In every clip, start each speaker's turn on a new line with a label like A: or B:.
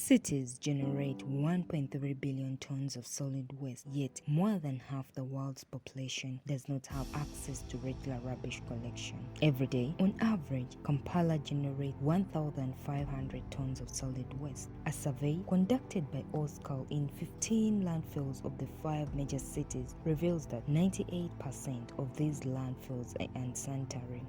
A: Cities generate 1.3 billion tons of solid waste, yet more than half the world's population does not have access to regular rubbish collection. Every day, on average, Kampala generates 1,500 tons of solid waste. A survey conducted by OSCAL in 15 landfills of the 5 major cities reveals that 98% of these landfills are unsanitary.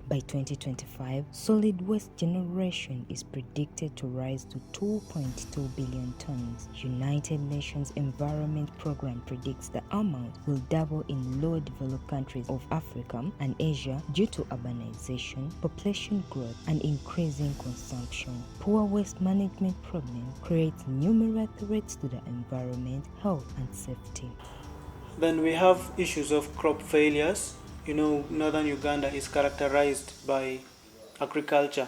A: By 2025, solid waste generation is predicted to rise to 2.2 billion tons. United Nations Environment Program predicts the amount will double in low developed countries of Africa and Asia due to urbanization, population growth, and increasing consumption. Poor waste management problems create numerous threats to the environment, health, and safety.
B: Then we have issues of crop failures. Northern Uganda is characterized by agriculture.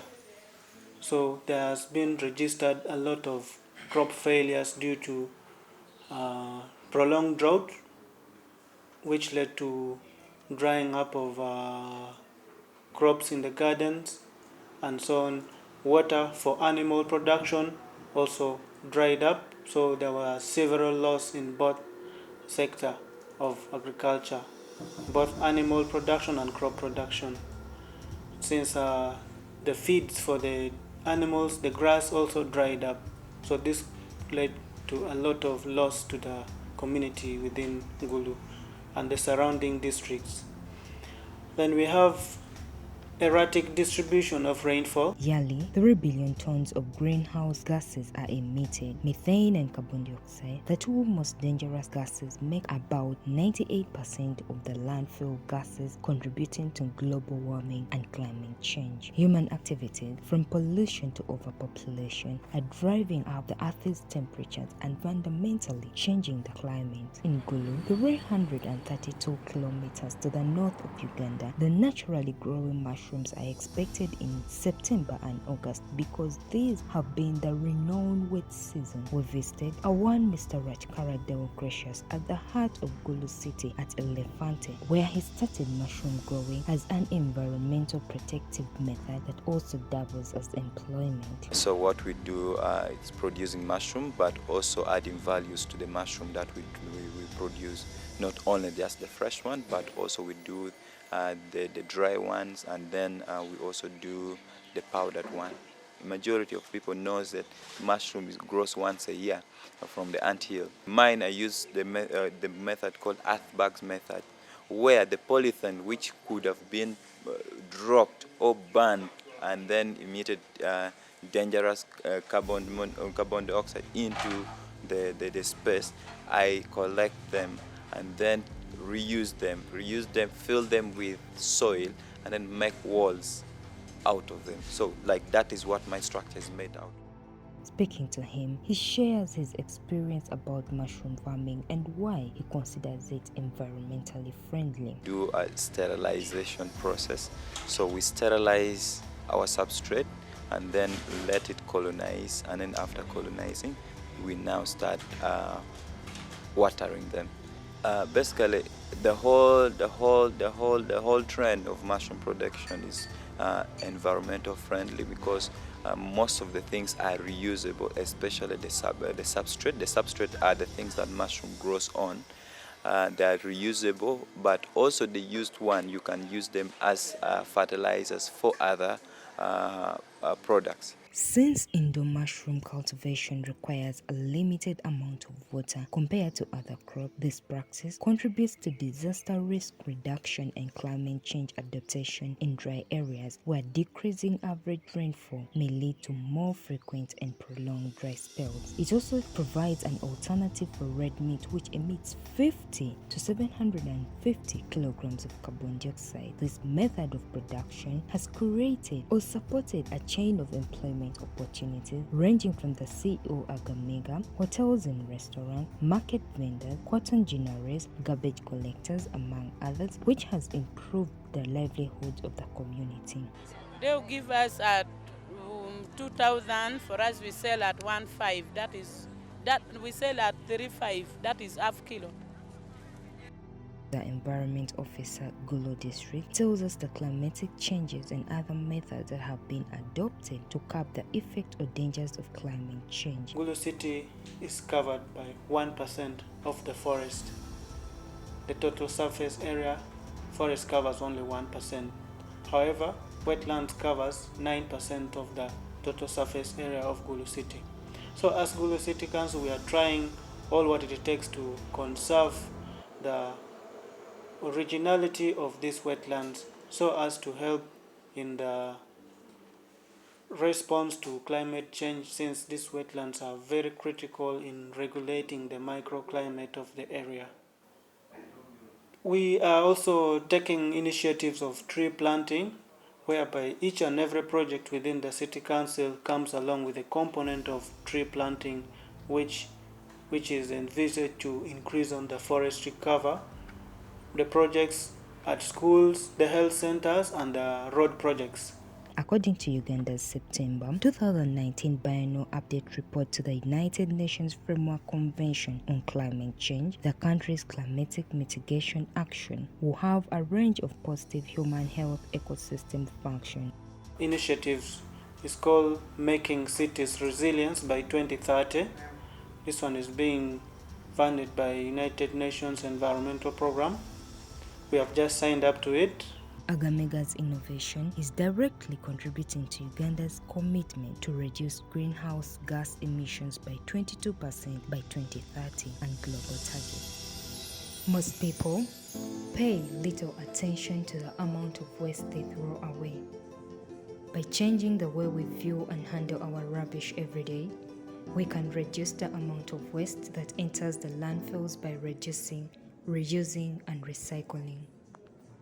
B: So there has been registered a lot of crop failures due to prolonged drought, which led to drying up of crops in the gardens and so on. Water for animal production also dried up, so there were several losses in both sector of agriculture, both animal production and crop production. Since the feeds for the animals, the grass also dried up, so this led to a lot of loss to the community within Gulu and the surrounding districts. Then we have erratic distribution of rainfall.
A: Yearly, 3 billion tons of greenhouse gases are emitted. Methane and carbon dioxide, the two most dangerous gases, make about 98% of the landfill gases contributing to global warming and climate change. Human activities, from pollution to overpopulation, are driving up the Earth's temperatures and fundamentally changing the climate. In Gulu, 332 kilometers to the north of Uganda, the naturally growing mushrooms are expected in September and August because these have been the renowned wet season. We visited a one Mr. Rajkara Gracious at the heart of Gulu City at Elefante, where he started mushroom growing as an environmental protective method that also doubles as employment.
C: So what we do is producing mushroom, but also adding values to the mushroom that we produce. Not only just the fresh one, but also we do the dry ones, and then we also do the powdered one. Majority of people knows that mushroom grows once a year from the anthill. Mine, I use the method called earth bags method, where the polythene, which could have been dropped or burned and then emitted dangerous carbon dioxide into the space, I collect them and then reuse them, fill them with soil, and then make walls out of them. So like that is what my structure is made out.
A: Speaking to him, he shares his experience about mushroom farming and why he considers it environmentally friendly.
C: Do a sterilization process. So we sterilize our substrate and then let it colonize, and then after colonizing, we now start watering them. Basically, the whole trend of mushroom production is environmental friendly because most of the things are reusable, especially the substrate. The substrate are the things that mushroom grows on. They are reusable, but also the used one, you can use them as fertilizers for other products.
A: Since indoor mushroom cultivation requires a limited amount of water compared to other crops, this practice contributes to disaster risk reduction and climate change adaptation in dry areas where decreasing average rainfall may lead to more frequent and prolonged dry spells. It also provides an alternative for red meat, which emits 50 to 750 kilograms of carbon dioxide. This method of production has created or supported a chain of employment opportunities ranging from the CEO Agamega, hotels and restaurants, market vendors, cotton ginneries, garbage collectors, among others, which has improved the livelihoods of the community.
D: They'll give us at 2,000. For us, we sell at 1.5. That we sell at 3.5. That is half kilo.
A: The Environment Officer, Gulu District, tells us the climatic changes and other methods that have been adopted to curb the effect or dangers of climate change.
B: Gulu City is covered by 1% of the forest. The total surface area, forest covers only 1%. However, wetlands covers 9% of the total surface area of Gulu City. So as Gulu City Council, we are trying all what it takes to conserve the originality of these wetlands so as to help in the response to climate change, since these wetlands are very critical in regulating the microclimate of the area. We are also taking initiatives of tree planting, whereby each and every project within the City Council comes along with a component of tree planting, which is envisaged to increase on the forestry cover. The projects at schools, the health centers, and the road projects.
A: According to Uganda's September 2019 biennial update report to the United Nations Framework Convention on Climate Change, the country's climatic mitigation action will have a range of positive human health ecosystem functions.
B: Initiatives is called Making Cities Resilient by 2030. This one is being funded by United Nations Environmental Program. We have just signed up to it.
A: Agamega's innovation is directly contributing to Uganda's commitment to reduce greenhouse gas emissions by 22% by 2030 and global targets. Most people pay little attention to the amount of waste they throw away. By changing the way we view and handle our rubbish every day, we can reduce the amount of waste that enters the landfills by reducing, reusing, and recycling.